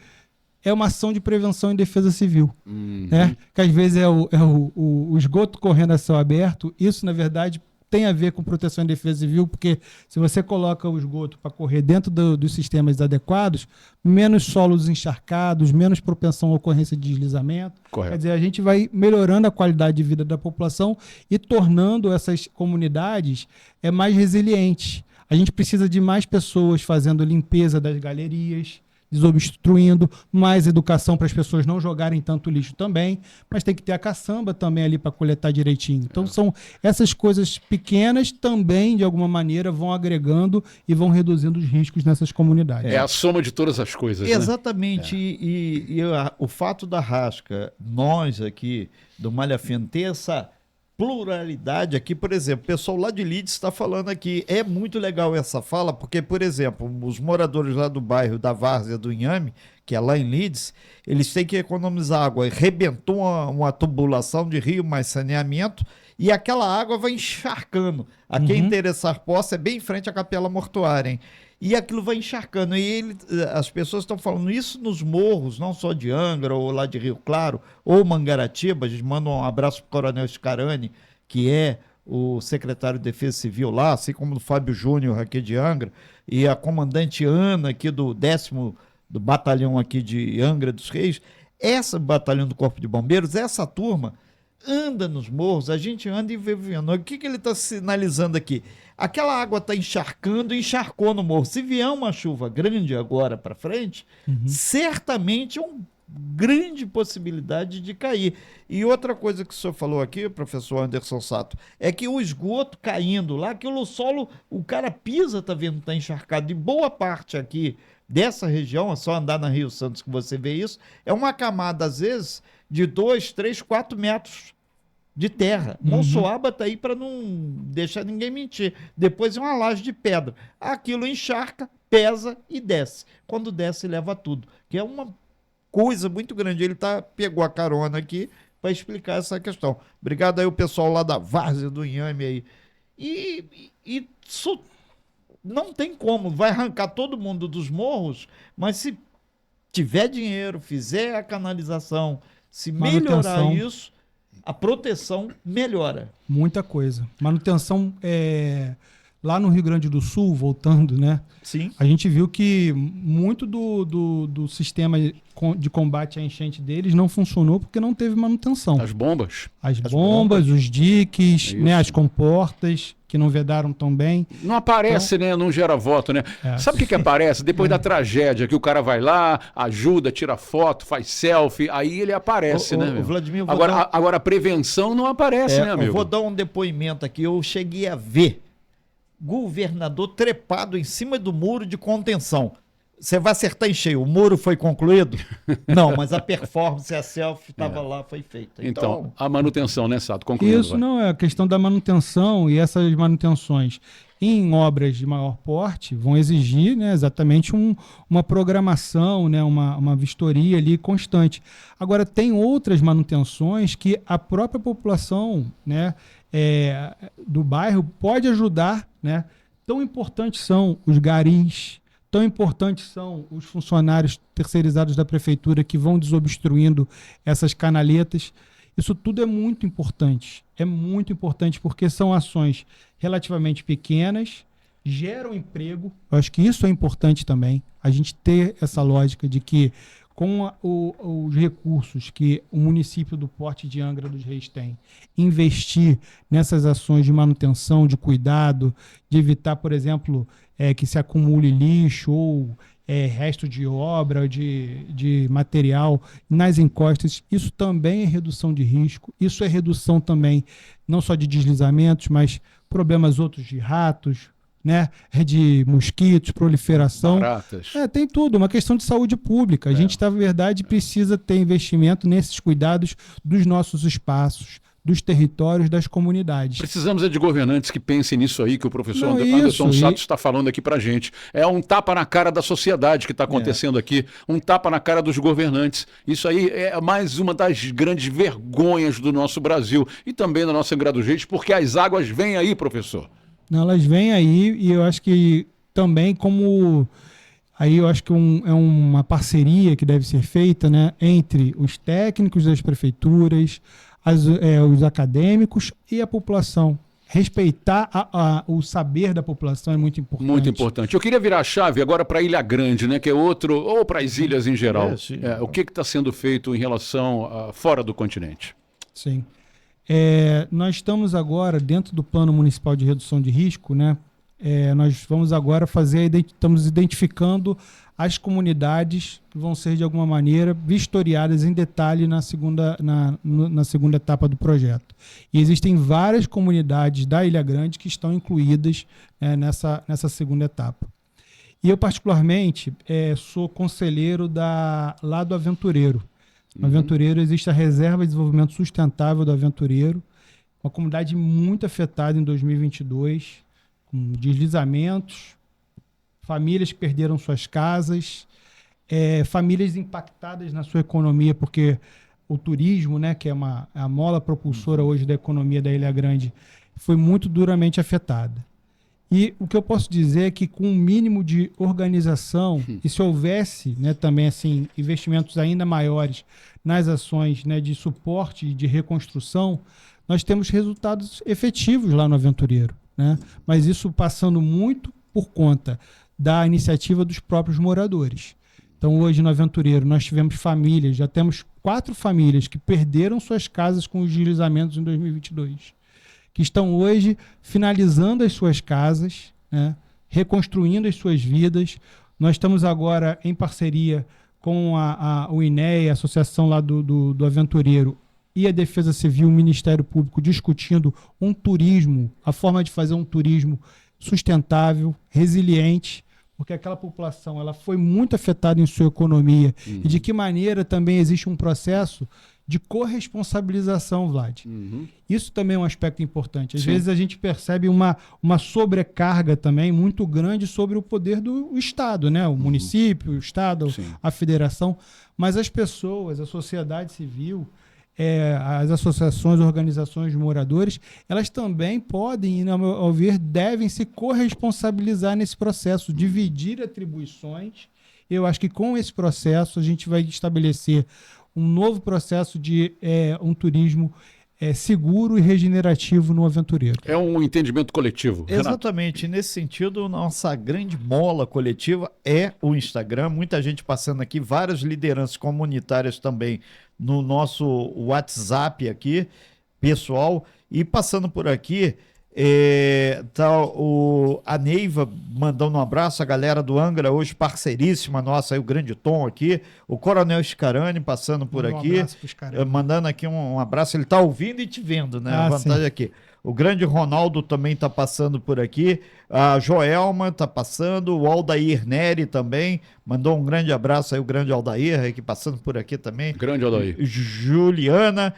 é uma ação de prevenção e defesa civil. Né? Que às vezes é o esgoto correndo a céu aberto. Isso, na verdade, tem a ver com proteção e defesa civil, porque se você coloca o esgoto para correr dentro dos sistemas adequados, menos solos encharcados, menos propensão à ocorrência de deslizamento. Correto. Quer dizer, a gente vai melhorando a qualidade de vida da população e tornando essas comunidades mais resilientes. A gente precisa de mais pessoas fazendo limpeza das galerias, desobstruindo, mais educação para as pessoas não jogarem tanto lixo também, mas tem que ter a caçamba também ali para coletar direitinho. Então são essas coisas pequenas também, de alguma maneira, vão agregando e vão reduzindo os riscos nessas comunidades. É a soma de todas as coisas. Exatamente. E o fato da Rasca, nós aqui do Malha Fina, ter essa pluralidade aqui, por exemplo, o pessoal lá de Leeds está falando aqui, é muito legal essa fala, porque, por exemplo, os moradores lá do bairro da Várzea do Inhame que é lá em Leeds, eles têm que economizar água. Rebentou uma tubulação de rio, mais saneamento, e aquela água vai encharcando. Aqui em Interessar Poça é bem em frente à capela mortuária, hein? E aquilo vai encharcando. E as pessoas estão falando isso nos morros, não só de Angra, ou lá de Rio Claro, ou Mangaratiba. A gente manda um abraço para o Coronel Scarani, que é o secretário de Defesa Civil lá, assim como o Fábio Júnior aqui de Angra, e a comandante Ana aqui do 10º do batalhão aqui de Angra dos Reis. Essa batalhão do Corpo de Bombeiros, essa turma anda nos morros, a gente anda e vê vendo. O que ele está sinalizando aqui? Aquela água está encharcando e encharcou no morro. Se vier uma chuva grande agora para frente, certamente é uma grande possibilidade de cair. E outra coisa que o senhor falou aqui, professor Anderson Sato, é que o esgoto caindo lá, que o solo, o cara pisa, tá vendo, tá encharcado. E boa parte aqui dessa região, é só andar na Rio Santos que você vê isso, é uma camada, às vezes, de 2, 3, 4 metros de terra. Monsoaba está aí para não deixar ninguém mentir. Depois é uma laje de pedra. Aquilo encharca, pesa e desce. Quando desce, leva tudo. Que é uma coisa muito grande. Ele pegou a carona aqui para explicar essa questão. Obrigado aí o pessoal lá da Várzea do Inhame aí. Isso não tem como. Vai arrancar todo mundo dos morros, mas se tiver dinheiro, fizer a canalização, se melhorar isso, a proteção melhora. Muita coisa. Manutenção, lá no Rio Grande do Sul, voltando, né? Sim. A gente viu que muito do sistema de combate à enchente deles não funcionou porque não teve manutenção. As bombas. As bombas, os diques, né, as comportas, que não vedaram tão bem. Não aparece, então, né? Não gera voto, né? Sabe o que aparece? Depois da tragédia, que o cara vai lá, ajuda, tira foto, faz selfie, aí ele aparece, né? Vladimir, agora a prevenção não aparece, né, amigo? Eu vou dar um depoimento aqui. Eu cheguei a ver governador trepado em cima do muro de contenção. Você vai acertar em cheio. O muro foi concluído? Não, mas a performance, a selfie estava lá, foi feita. Então, a manutenção, né, Sato? Concluindo. Isso não é a questão da manutenção, e essas manutenções em obras de maior porte vão exigir, né, exatamente uma programação, né, uma vistoria ali constante. Agora, tem outras manutenções que a própria população, né, do bairro pode ajudar, né? Tão importantes são os garis, tão importantes são os funcionários terceirizados da prefeitura que vão desobstruindo essas canaletas. Isso tudo é muito importante porque são ações relativamente pequenas, geram emprego. Eu acho que isso é importante também, a gente ter essa lógica de que com os recursos que o município do Porte de Angra dos Reis tem, investir nessas ações de manutenção, de cuidado, de evitar, por exemplo, que se acumule lixo ou resto de obra, de material nas encostas, isso também é redução de risco, isso é redução também não só de deslizamentos, mas problemas outros de ratos, né, de mosquitos, proliferação. Baratas. Tem tudo, uma questão de saúde pública. A gente, na verdade, precisa ter investimento nesses cuidados dos nossos espaços, dos territórios, das comunidades. Precisamos de governantes que pensem nisso aí, que o professor Anderson Sato está falando aqui pra gente. É um tapa na cara da sociedade que está acontecendo aqui, um tapa na cara dos governantes. Isso aí é mais uma das grandes vergonhas do nosso Brasil e também da nossa Angra dos Reis, porque as águas vêm aí, professor. Elas vêm aí e eu acho que também aí eu acho que é uma parceria que deve ser feita, né, entre os técnicos das prefeituras, os acadêmicos e a população. Respeitar o saber da população é muito importante. Muito importante. Eu queria virar a chave agora para Ilha Grande, né, que é outro, ou para as ilhas em geral. O que está sendo feito em relação a fora do continente? Sim. Nós estamos agora, dentro do Plano Municipal de Redução de Risco, né? Nós vamos agora estamos identificando as comunidades que vão ser, de alguma maneira, vistoriadas em detalhe na segunda etapa do projeto. E existem várias comunidades da Ilha Grande que estão incluídas nessa segunda etapa. E eu, particularmente, sou conselheiro lá do Aventureiro. No Aventureiro existe a Reserva de Desenvolvimento Sustentável do Aventureiro, uma comunidade muito afetada em 2022, com deslizamentos, famílias que perderam suas casas, famílias impactadas na sua economia, porque o turismo, né, que é a mola propulsora hoje da economia da Ilha Grande, foi muito duramente afetada. E o que eu posso dizer é que com um mínimo de organização, e se houvesse, né, também assim, investimentos ainda maiores nas ações, né, de suporte e de reconstrução, nós temos resultados efetivos lá no Aventureiro, né? Mas isso passando muito por conta da iniciativa dos próprios moradores. Então hoje no Aventureiro nós tivemos famílias, já temos 4 famílias que perderam suas casas com os deslizamentos em 2022, que estão hoje finalizando as suas casas, né, reconstruindo as suas vidas. Nós estamos agora em parceria com o INEA, a associação lá do Aventureiro, e a Defesa Civil, o Ministério Público, discutindo um turismo, a forma de fazer um turismo sustentável, resiliente, porque aquela população ela foi muito afetada em sua economia. E de que maneira também existe um processo de corresponsabilização, Vlad. Isso também é um aspecto importante. Às vezes a gente percebe uma sobrecarga também muito grande sobre o poder do Estado, né? O município, o Estado, a federação, mas as pessoas, a sociedade civil, as associações, organizações de moradores, elas também podem, ao ver, devem se corresponsabilizar nesse processo, dividir atribuições. Eu acho que com esse processo a gente vai estabelecer um novo processo de um turismo seguro e regenerativo no Aventureiro. É um entendimento coletivo. Exatamente. Renato. Nesse sentido, nossa grande mola coletiva é o Instagram. Muita gente passando aqui, várias lideranças comunitárias também no nosso WhatsApp aqui, pessoal. E passando por aqui, tá a Neiva mandando um abraço, a galera do Angra, hoje parceiríssima nossa, aí o Grande Tom aqui, o Coronel Scarani passando por aqui, mandando aqui um abraço, ele tá ouvindo e te vendo, né? A vantagem aqui. O grande Ronaldo também tá passando por aqui, a Joelma tá passando, o Aldair Neri também, mandou um grande abraço aí, o grande Aldair, aqui passando por aqui também. Grande Aldair. Juliana,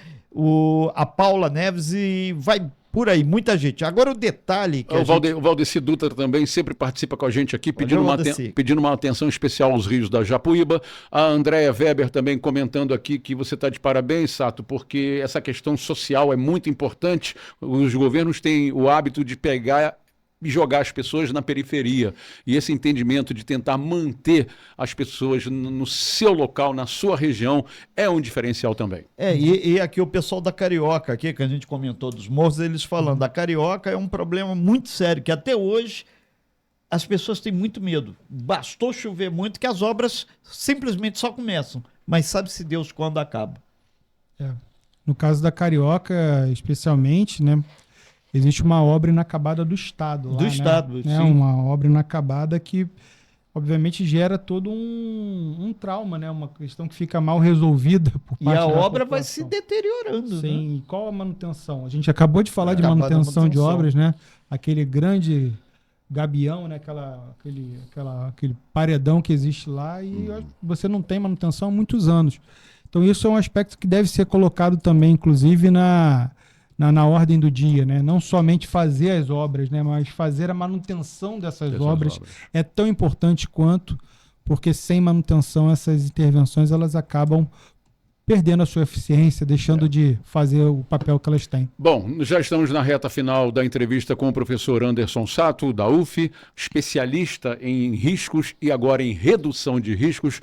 a Paula Neves e vai por aí, muita gente. Agora o detalhe que o Valdeci Dutra também sempre participa com a gente aqui, pedindo uma atenção especial aos rios da Japuíba. A Andréia Weber também comentando aqui que você está de parabéns, Sato, porque essa questão social é muito importante. Os governos têm o hábito de pegar e jogar as pessoas na periferia. E esse entendimento de tentar manter as pessoas no seu local, na sua região, é um diferencial também. E aqui o pessoal da Carioca, aqui, que a gente comentou dos morros, eles falando, a Carioca é um problema muito sério, que até hoje as pessoas têm muito medo. Bastou chover muito que as obras simplesmente só começam, mas sabe-se Deus quando acaba. No caso da Carioca, especialmente, né? Existe uma obra inacabada do Estado. Do Estado, sim. Uma obra inacabada que, obviamente, gera todo um trauma, né? Uma questão que fica mal resolvida por parte da população. obra vai se deteriorando. Sim, né? Qual a manutenção? A gente acabou de falar de manutenção de obras, né? Aquele grande gabião, né? Aquele paredão que existe lá e você não tem manutenção há muitos anos. Então, isso é um aspecto que deve ser colocado também, inclusive, na ordem do dia, né? Não somente fazer as obras, né? Mas fazer a manutenção dessas obras é tão importante quanto, porque sem manutenção essas intervenções elas acabam perdendo a sua eficiência, deixando de fazer o papel que elas têm. Bom, já estamos na reta final da entrevista com o professor Anderson Sato, da UF, especialista em riscos e agora em redução de riscos.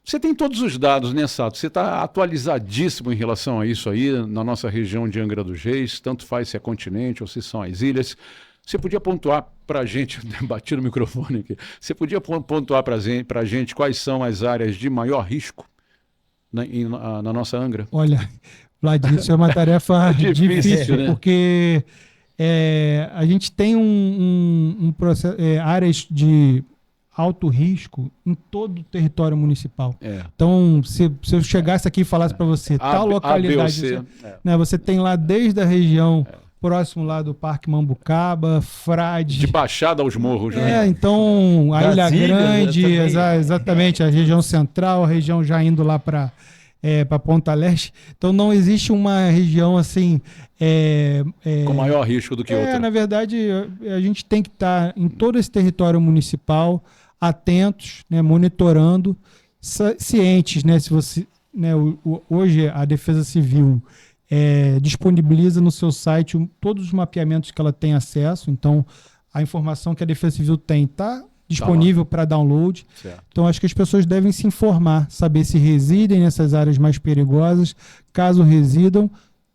Você tem todos os dados, né, Sato? Você está atualizadíssimo em relação a isso aí, na nossa região de Angra dos Reis, tanto faz se é continente ou se são as ilhas. Você podia pontuar para a gente, bati no microfone aqui, você podia pontuar para a gente quais são as áreas de maior risco na nossa Angra? Olha, Vlad, isso é uma tarefa difícil, né? Porque a gente tem um processo, áreas de alto risco em todo o território municipal. Então, se eu chegasse aqui e falasse para você, tal localidade, você tem lá desde a região próximo lá do Parque Mambucaba, Frade... De Baixada aos morros, né? Então, a Ilha Grande, exatamente, a região central, a região já indo lá para Ponta Leste. Então, não existe uma região assim... com maior risco do que outra. Na verdade, a gente tem que estar em todo esse território municipal atentos, né, monitorando cientes, né? Se você, né, hoje a Defesa Civil disponibiliza no seu site todos os mapeamentos que ela tem acesso, então a informação que a Defesa Civil tem está disponível para download. Certo. Então acho que as pessoas devem se informar, saber se residem nessas áreas mais perigosas, caso residam,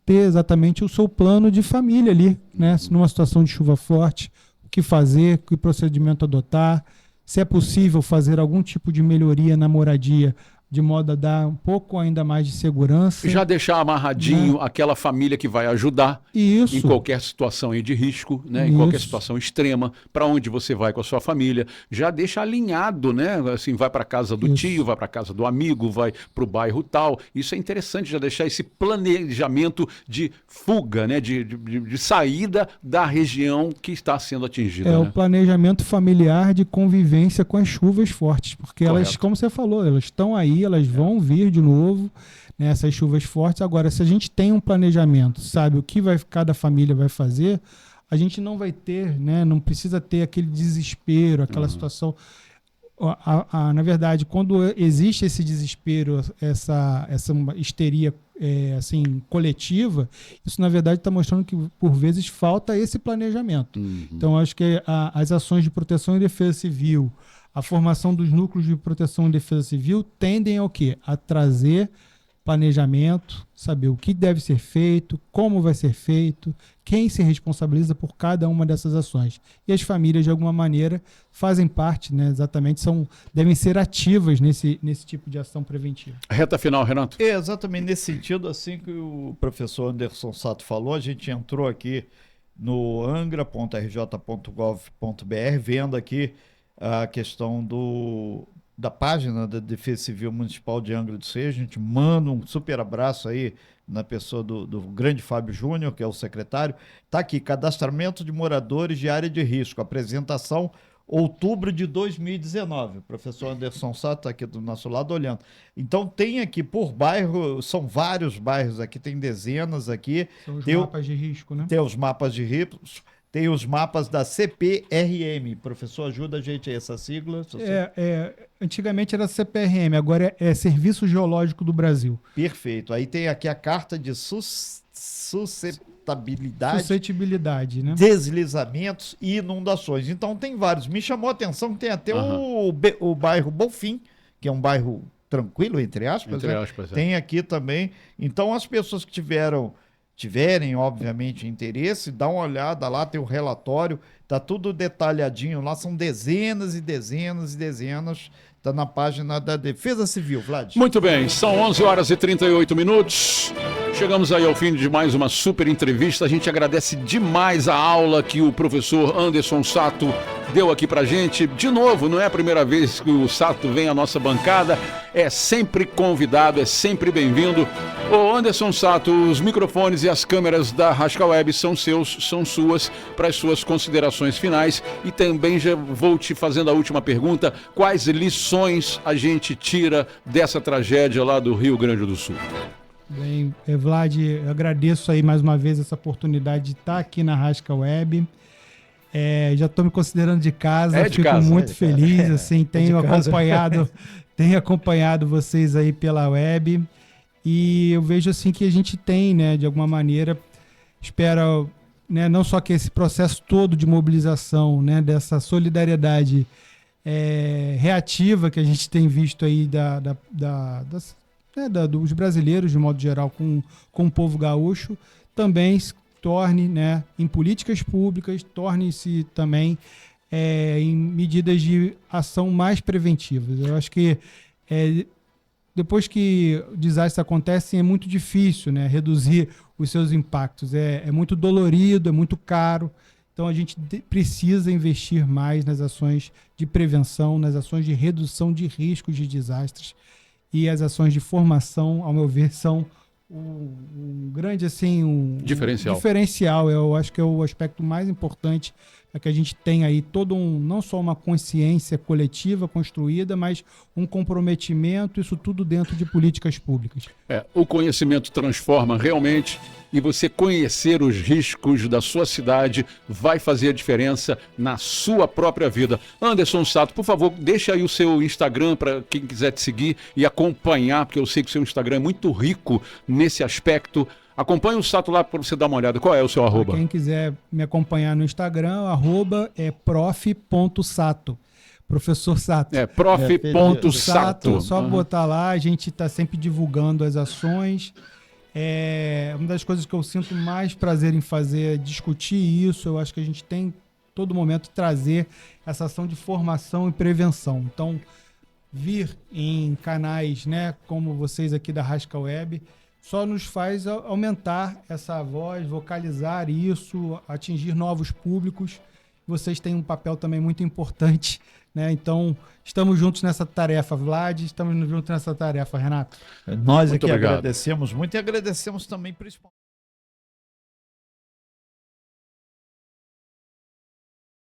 ter exatamente o seu plano de família ali, né? Numa situação de chuva forte, o que fazer, que procedimento adotar, se é possível fazer algum tipo de melhoria na moradia, de modo a dar um pouco ainda mais de segurança. Já deixar amarradinho aquela família que vai ajudar Isso. em qualquer situação aí de risco, né? Em qualquer situação extrema, para onde você vai com a sua família. Já deixa alinhado, né? Assim, vai para casa do tio, vai para casa do amigo, vai para o bairro tal. Isso é interessante, já deixar esse planejamento de fuga, né? De saída da região que está sendo atingida. É né? o planejamento familiar de convivência com as chuvas fortes, porque elas, como você falou, elas estão aí, elas vão vir de novo, né, essas chuvas fortes. Agora, se a gente tem um planejamento, sabe o que cada família vai fazer, a gente não vai ter, né, não precisa ter aquele desespero, aquela situação. Na verdade, quando existe esse desespero, essa histeria assim, coletiva, isso na verdade está mostrando que por vezes falta esse planejamento. Então, acho que as ações de proteção e defesa civil, a formação dos núcleos de proteção e defesa civil tendem ao quê? A trazer planejamento, saber o que deve ser feito, como vai ser feito, quem se responsabiliza por cada uma dessas ações. E as famílias, de alguma maneira, fazem parte, né, exatamente, devem ser ativas nesse tipo de ação preventiva. Reta final, Renato. É exatamente nesse sentido, assim que o professor Anderson Sato falou, a gente entrou aqui no angra.rj.gov.br, vendo aqui a questão da página da Defesa Civil Municipal de Angra dos Reis. A gente manda um super abraço aí na pessoa do grande Fábio Júnior, que é o secretário. Está aqui, cadastramento de moradores de área de risco, apresentação outubro de 2019. O professor Anderson Sato está aqui do nosso lado olhando. Então tem aqui por bairro, são vários bairros aqui, tem dezenas aqui. São os mapas de risco, né? Tem os mapas de risco. Tem os mapas da CPRM. Professor, ajuda a gente aí, essa sigla. Antigamente era CPRM, agora é Serviço Geológico do Brasil. Perfeito. Aí tem aqui a carta de suscetibilidade, né? Deslizamentos e inundações. Então tem vários. Me chamou a atenção que tem até o bairro Bonfim, que é um bairro tranquilo, entre aspas. Tem aqui também. Então as pessoas que tiverem, obviamente, interesse, dá uma olhada lá, tem o relatório, tá tudo detalhadinho lá, são dezenas e dezenas e dezenas, tá na página da Defesa Civil, Vlad. Muito bem, são 11 horas e 38 minutos. Chegamos aí ao fim de mais uma super entrevista. A gente agradece demais a aula que o professor Anderson Sato deu aqui pra gente. De novo, não é a primeira vez que o Sato vem à nossa bancada. É sempre convidado, é sempre bem-vindo. Ô Anderson Sato, os microfones e as câmeras da Rascal Web são seus, são suas, para as suas considerações finais. E também já vou te fazendo a última pergunta. Quais lições a gente tira dessa tragédia lá do Rio Grande do Sul? Bem, Vlad, eu agradeço aí mais uma vez essa oportunidade de estar aqui na Rascal Web. Já estou me considerando de casa, fico muito feliz, assim, tenho acompanhado vocês aí pela web, e eu vejo assim que a gente tem, né, de alguma maneira, espero, né, não só que esse processo todo de mobilização, né, dessa solidariedade reativa que a gente tem visto aí dos brasileiros, de modo geral, com o povo gaúcho, também se torne, né, em políticas públicas, torne-se também em medidas de ação mais preventivas. Eu acho que depois que desastres acontecem, é muito difícil, né, reduzir os seus impactos. É muito dolorido, é muito caro. Então a gente precisa investir mais nas ações de prevenção, nas ações de redução de riscos de desastres. E as ações de formação, ao meu ver, são um grande assim, diferencial. Eu acho que é o aspecto mais importante para que a gente tenha aí não só uma consciência coletiva construída, mas um comprometimento, isso tudo dentro de políticas públicas. O conhecimento transforma realmente, e você conhecer os riscos da sua cidade vai fazer a diferença na sua própria vida. Anderson Sato, por favor, deixa aí o seu Instagram para quem quiser te seguir e acompanhar, porque eu sei que o seu Instagram é muito rico nesse aspecto. Acompanhe o Sato lá para você dar uma olhada. Qual é o seu arroba? Quem quiser me acompanhar no Instagram, arroba é prof.sato. Professor Sato. prof.sato. Só botar lá, a gente está sempre divulgando as ações. Uma das coisas que eu sinto mais prazer em fazer é discutir isso. Eu acho que a gente tem, todo momento, trazer essa ação de formação e prevenção. Então, vir em canais, né, como vocês aqui da Rasca Web, só nos faz aumentar essa voz, vocalizar isso, atingir novos públicos. Vocês têm um papel também muito importante, né? Então, estamos juntos nessa tarefa, Vlad, estamos juntos nessa tarefa, Renato. Nós Muito aqui obrigado. agradecemos muito e agradecemos também principalmente